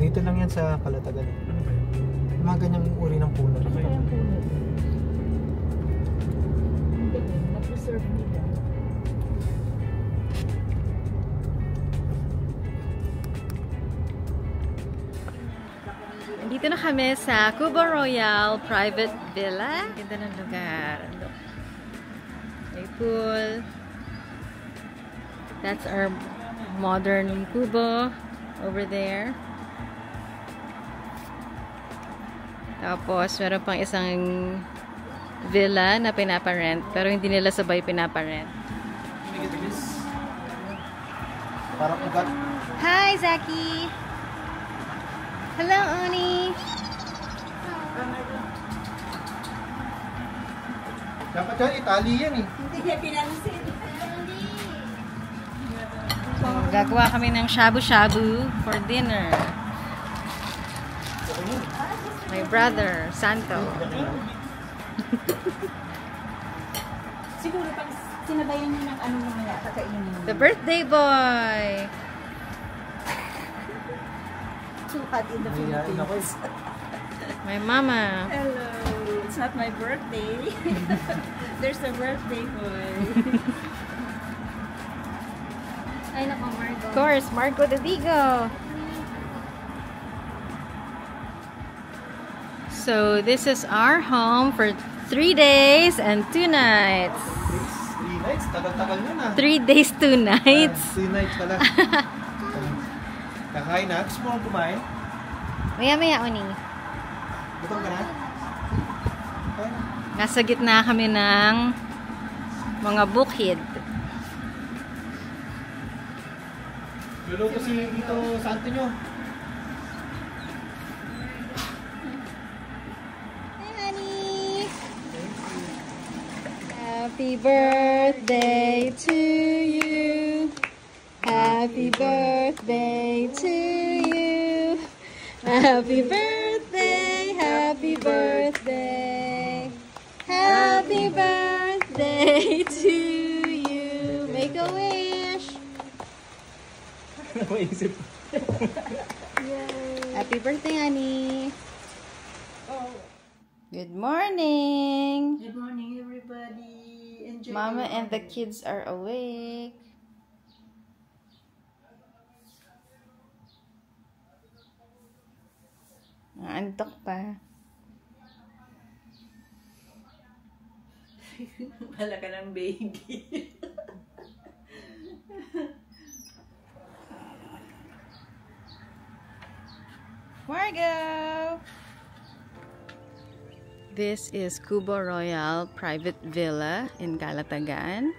Dito lang yan sa Calatagan. Ano ba yun? Mga ganyang uri ng puno. Okay. Ang puno. Ang galing, na-preserve nila. Dito na kami sa Cuba Royal Private Villa. Ganda ng lugar. Look. May pool. That's our modern Cuba over there. Tapos, meron pang isang villa na pinaparent. Pero hindi nila sabay pinaparent. Parang ugat. Hi, Zaki! Hello, Oni! Dapat yan, Italy yan eh. Hindi niya pinansin. Gagawa kami ng shabu-shabu for dinner. My brother, Santo. Siguro pag sinabayan niyo ng ano mamaya, kakainin. The birthday boy! Too hot in the Philippines. My mama. Hello. It's not my birthday. There's a birthday boy. Ay, nako, Margo. Of course, Marco de Vigo. So, this is our home for 3 days and 2 nights. 3 nights? Tagal-tagal yun ah. 3 days, 2 nights. 3 nights pala. Kakain na? Gusto mo kumain? Maya-maya, Oni. Gutom ka na? Kain na. Nasa gitna kami ng mga bukid. Luluto si dito Santo nyo. Hi, honey. Happy birthday to you. Happy birthday to you. Happy birthday, happy birthday. Happy birthday to you. Make a wish. Maisip. Happy birthday, honey. Good morning. Good morning, everybody. Enjoy. Mama and the kids are awake. Naantok pa. Wala ka ng baby. Margo! This is Cuba Royal Private Villa in Calatagan.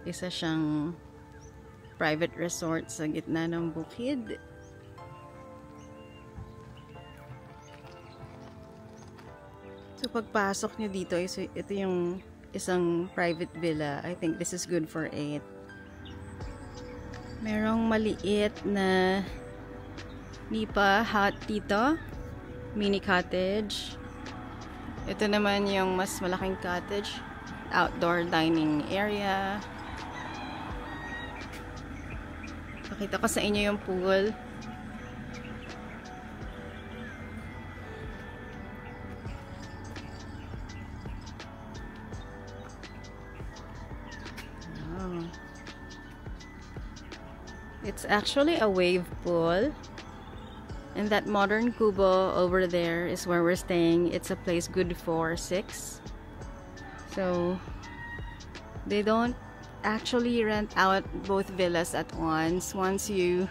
Isa siyang private resort sa gitna ng bukid. So pagpasok nyo dito, ito yung isang private villa. I think this is good for 8. Merong maliit na nipa hut dito. Mini cottage. Ito naman yung mas malaking cottage. Outdoor dining area. Pakita ko sa inyo yung pool. Wow. It's actually a wave pool. And that modern Cuba over there is where we're staying. It's a place good for 6. So they don't actually rent out both villas at once. Once you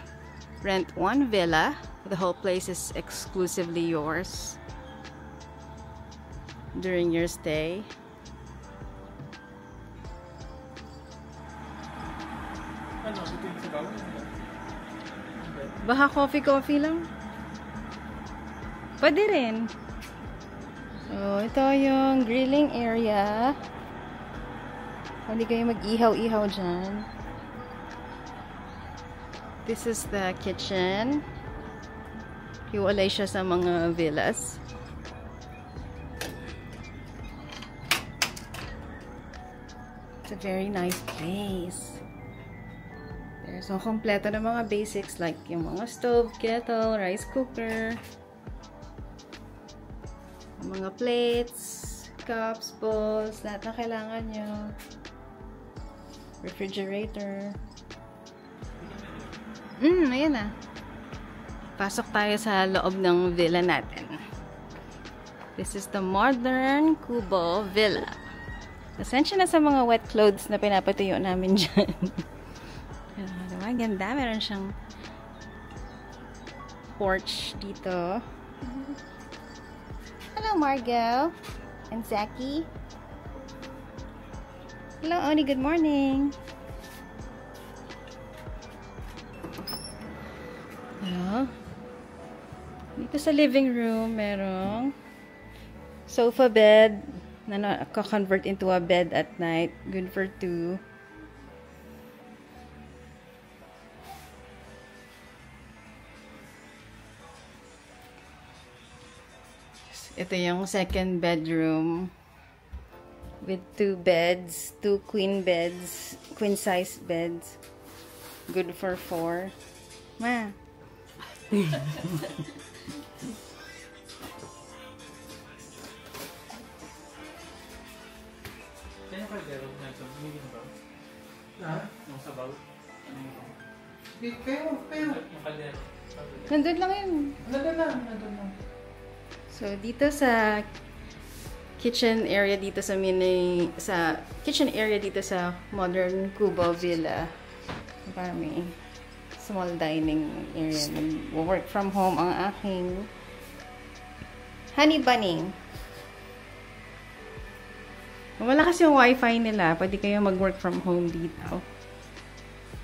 rent one villa, the whole place is exclusively yours during your stay. Ano? Ito yung sabaw? Baka coffee lang? Pwede rin. So, ito yung grilling area. Pwede kayo mag-ihaw-ihaw dyan. This is the kitchen. Hiwalay siya sa mga villas. It's a very nice place. here. So, kompleto na mga basics like yung mga stove, kettle, rice cooker, mga plates, cups, bowls, lahat na kailangan nyo. Refrigerator. Ayan na. Pasok tayo sa loob ng villa natin. This is the modern Kubo Villa. Pasensya na sa mga wet clothes na pinapatuyo namin dyan. Diba? Ganda. Meron siyang porch dito. Hello, Margot and Zaki. Hello, Oni. Good morning. Hello. Dito sa living room, merong sofa bed na naka-convert into a bed at night. Good for 2. Ito yung second bedroom with 2 beds, 2 queen beds, queen size beds. Good for 4. Ma. Kaya yung kaldero na ito, medium ba? Ha? Yung sabaw? Kayo. Yung kaldero. Nandun lang yun. Nandun na. So, dito sa kitchen area dito sa kitchen area dito sa modern Kubo Villa. Parang may small dining area. Work from home ang aking honey bunny. Malakas yung wifi nila. Pwede kayo mag-work from home dito.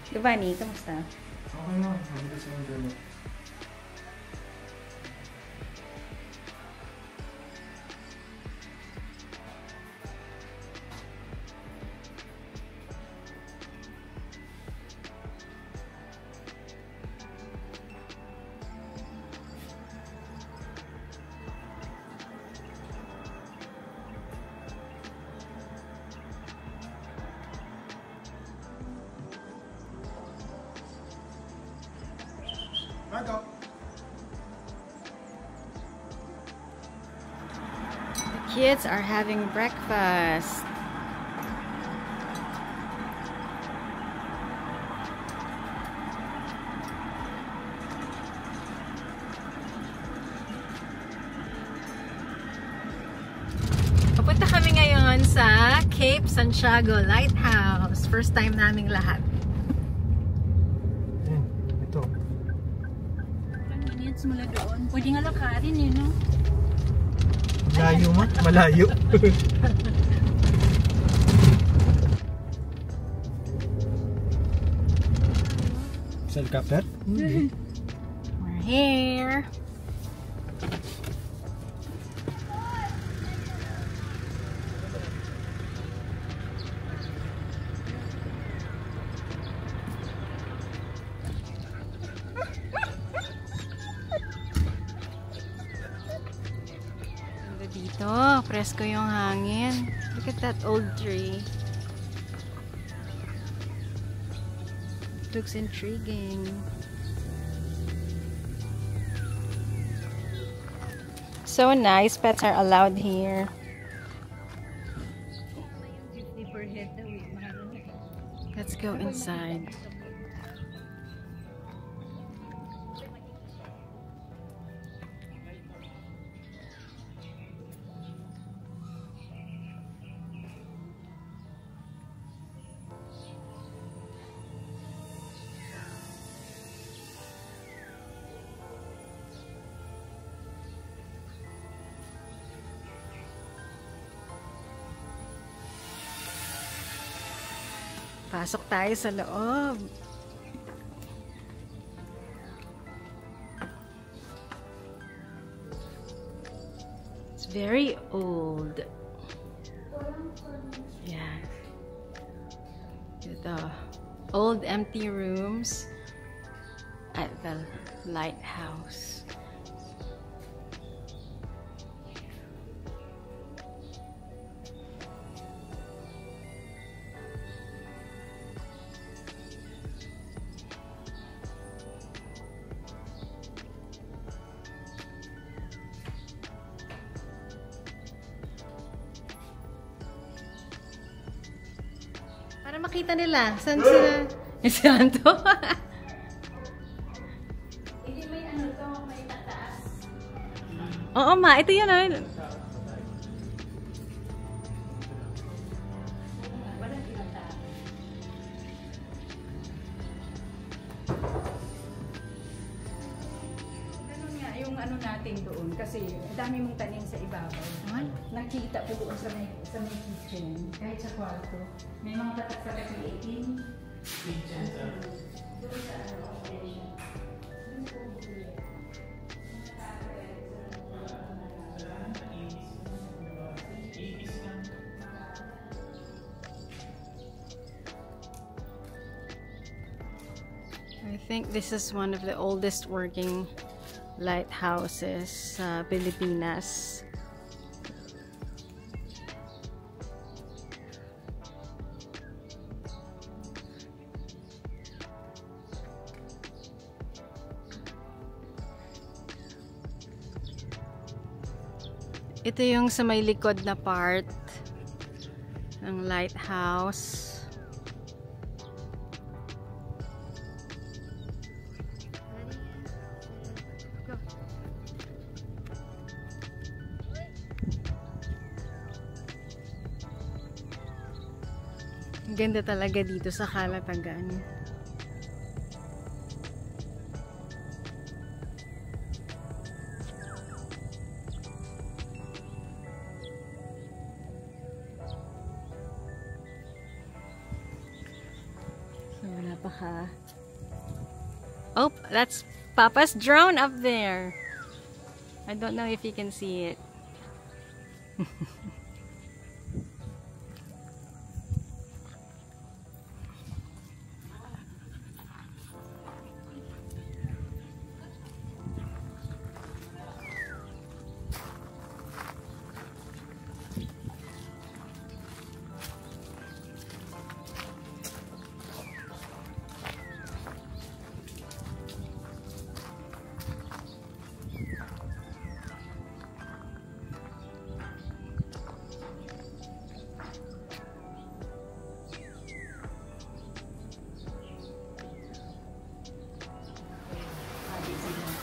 Diba, Ni? Kamusta? Okay na. Mabilis yung internet. Marco. The kids are having breakfast. Papunta kami ngayon sa Cape Santiago Lighthouse. First time naming lahat. Ito. Ilang minutes mula doon. Pwede nga lakarin eh, no? Malayo mo? Malayo. Helicopter? We're here. Dito, presko yung hangin. Look at that old tree. Looks intriguing. So nice. Pets are allowed here. 50 per head daw eh. Mahal na eh. Let's go inside. Pasok tayo sa loob. It's very old. Yeah. The old empty rooms at the lighthouse. makita nila. Saan sila? Si Anto? Hindi may ano to, may tataas. Oo, ma. Ito yun, ah. Walang tinataas. Ganun nga, yung ano natin doon, kasi dami mong tanim sa ibabaw. Nakita ko doon sa may kitchen, kahit sa kwarto. May mga tatak sa kasi 18. Doon sa ano, operation. Doon po bumili. I think this is one of the oldest working lighthouses sa Pilipinas. Ito yung sa may likod na part ng lighthouse. Ang ganda talaga dito sa Calatagan. So, napaka... Oh, that's Papa's drone up there. I don't know if you can see it.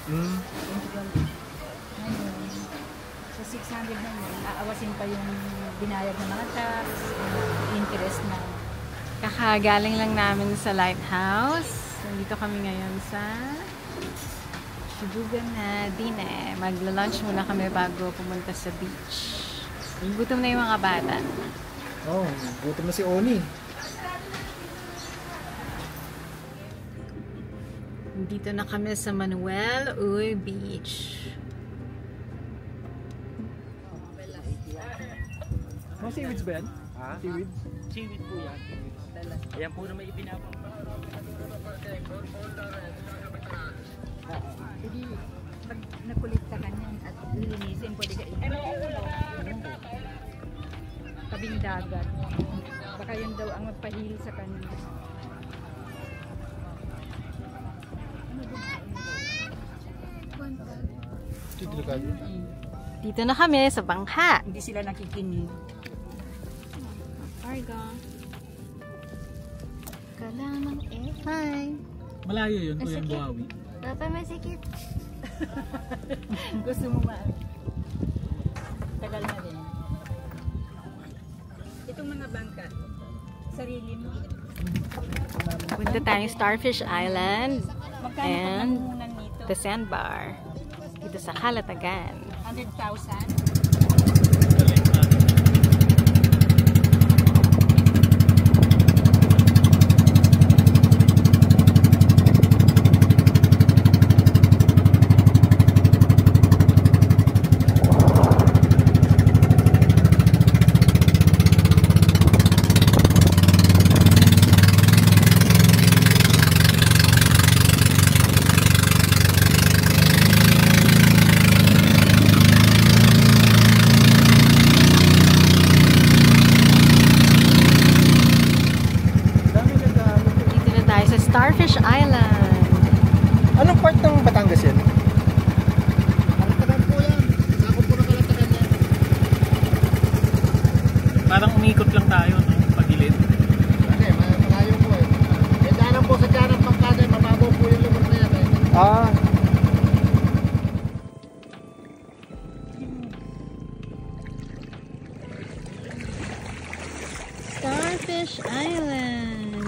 Mm. Ngayon, sa 600 na yun, aawasin pa yung binayad ng mga tax, interest na. Kakagaling lang namin sa lighthouse. Nandito kami ngayon sa Sibugan na Dine. Magla-lunch muna kami bago pumunta sa beach. Gutom na yung mga bata. Oh, gutom na si Oni. Dito na kami sa Manuel Uy Beach. Mga seaweeds ba yan? Ha? Seaweeds? Seaweed po yan. Ayan po na may ipinapang. Hindi, pag nakulikta ka niyan at lilinisin, pwede ka tabing dagat. Baka yun daw ang magpahil sa kanya. Dito na kami sa bangka. Hindi sila nakikinig. Arga. Kalamang F5. Malayo yun, Kuya Buhawi. Papa, masikip. Gusto mo ba? Tagal na din. Itong mga bangka, sarili mo. Punta tayong Starfish Island Magkano and pagmumunan nito? the sandbar. Dito sa Calatagan. 100,000? Ah, Starfish Island.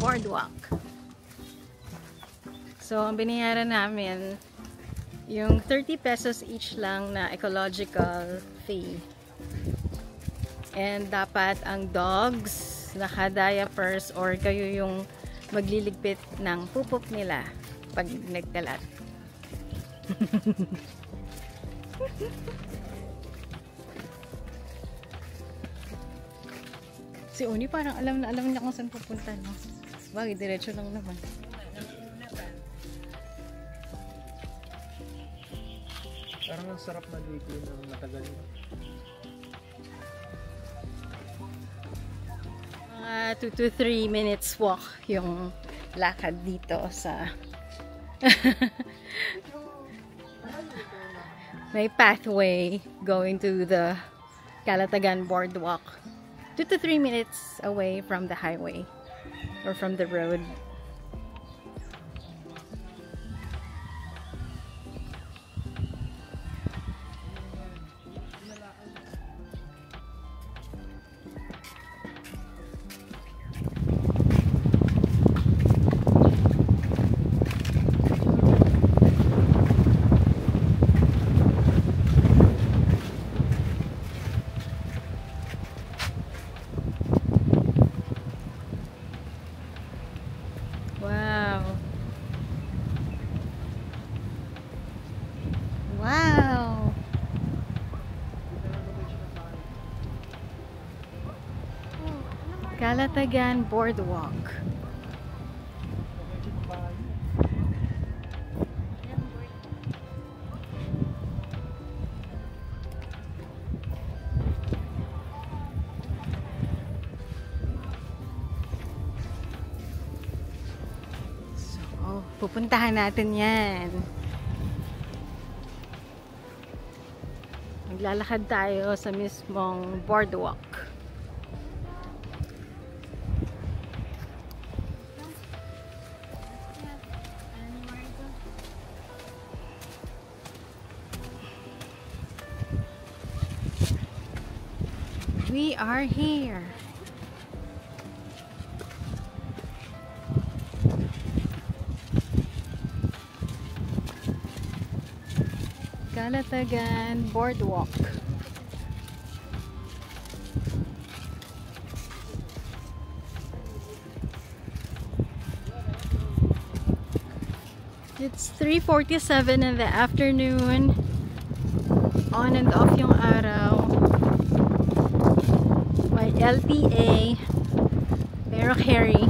Boardwalk. So, ang binayaran namin, yung 30 pesos each lang na ecological fee. And dapat ang dogs naka-diapers or kayo yung magliligpit ng pupok nila pag nagkalat. Si Oni parang alam na alam niya kung saan pupunta, no? Bagay, diretso lang naman. parang ang sarap maligo ng matagal. Mga 2 to 3 minutes walk yung lakad dito sa may pathway going to the Calatagan Boardwalk. 2 to 3 minutes away from the highway or from the road. Wow. Wow. Calatagan Boardwalk. Oh, pupuntahan natin yan. Maglalakad tayo sa mismong boardwalk. We are here. Calatagan Boardwalk. It's 3:47 in the afternoon. On and off yung araw. May LTA. Pero carry.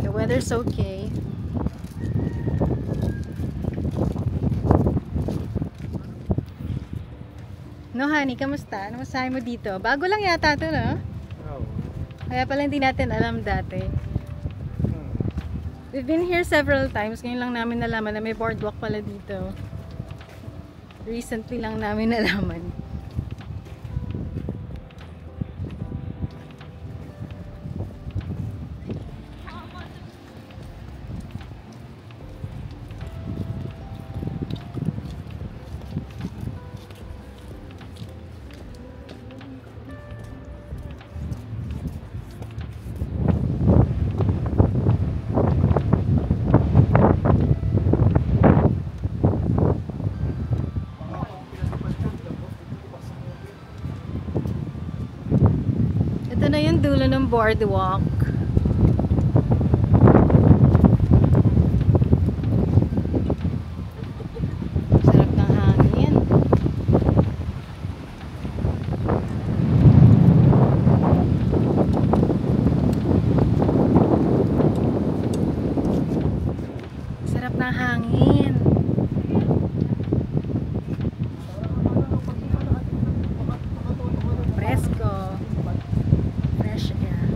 The weather's okay. No, honey, kamusta? Ano masahe mo dito? Bago lang yata ito, no? Oh. Kaya pala hindi natin alam dati. We've been here several times. Ngayon lang namin nalaman na may boardwalk pala dito. Recently lang namin nalaman. Ito na yung dulo ng boardwalk. Sarap ng hangin. Sarap ng hangin. Fresco. Fresh air.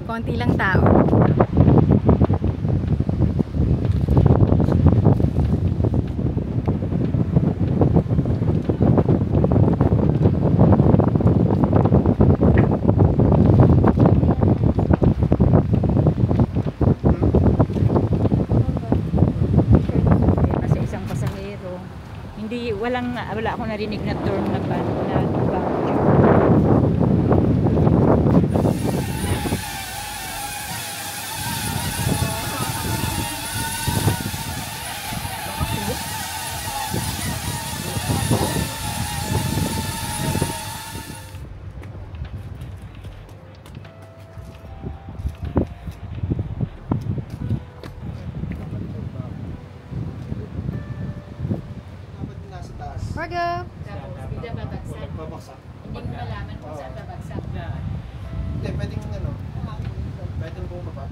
Konti lang tao. Kasi isang pasahero. Wala akong narinig na turn na ba. Margo! Tapos, bigla babagsak. Babaksak. Hindi mo malaman kung saan babagsak. Hindi, pwedeng ano. Pwedeng bumaba.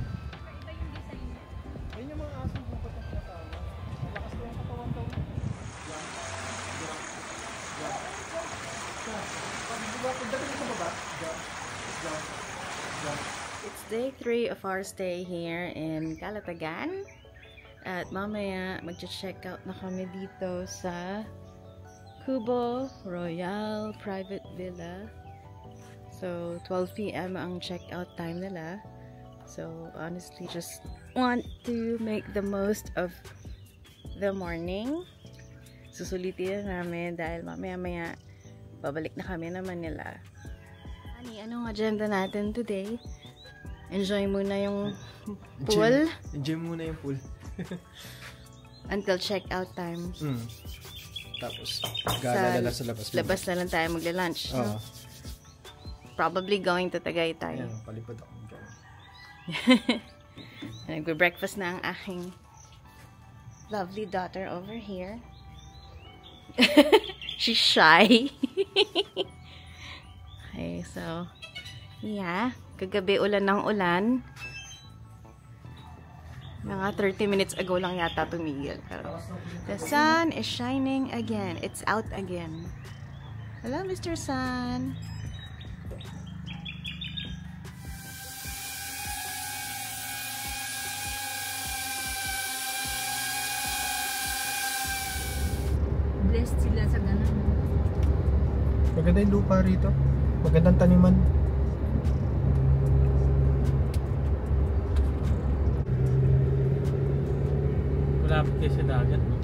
Ayun yung mga asong bubat ang tinatawag. Malakas ko yung katawan daw. Pagdating sa baba. It's day 3 of our stay here in Calatagan. At mamaya magche-check out na kami dito sa Kubo Royal Private Villa. So 12 p.m. ang check-out time nila. So honestly, just want to make the most of the morning. Susulitin namin dahil mamaya-maya babalik na kami na Manila. Ani, anong agenda natin today? Enjoy muna yung pool. Enjoy muna yung pool. Until check-out time. Tapos, gala sa labas. Labas na lang tayo magla-lunch. Oo. Probably going to Tagaytay. Ayan, palipad ako dyan. Nagbe-breakfast na ang aking lovely daughter over here. She's shy. Okay, so, yeah. Kagabi ulan ng ulan. Mga 30 minutes ago lang yata tumigil. Pero the sun is shining again. It's out again. Hello, Mr. Sun. Blessed sila sa ganun. Maganda yung lupa rito. Magandang taniman. Malapit kayo sa dagat, no?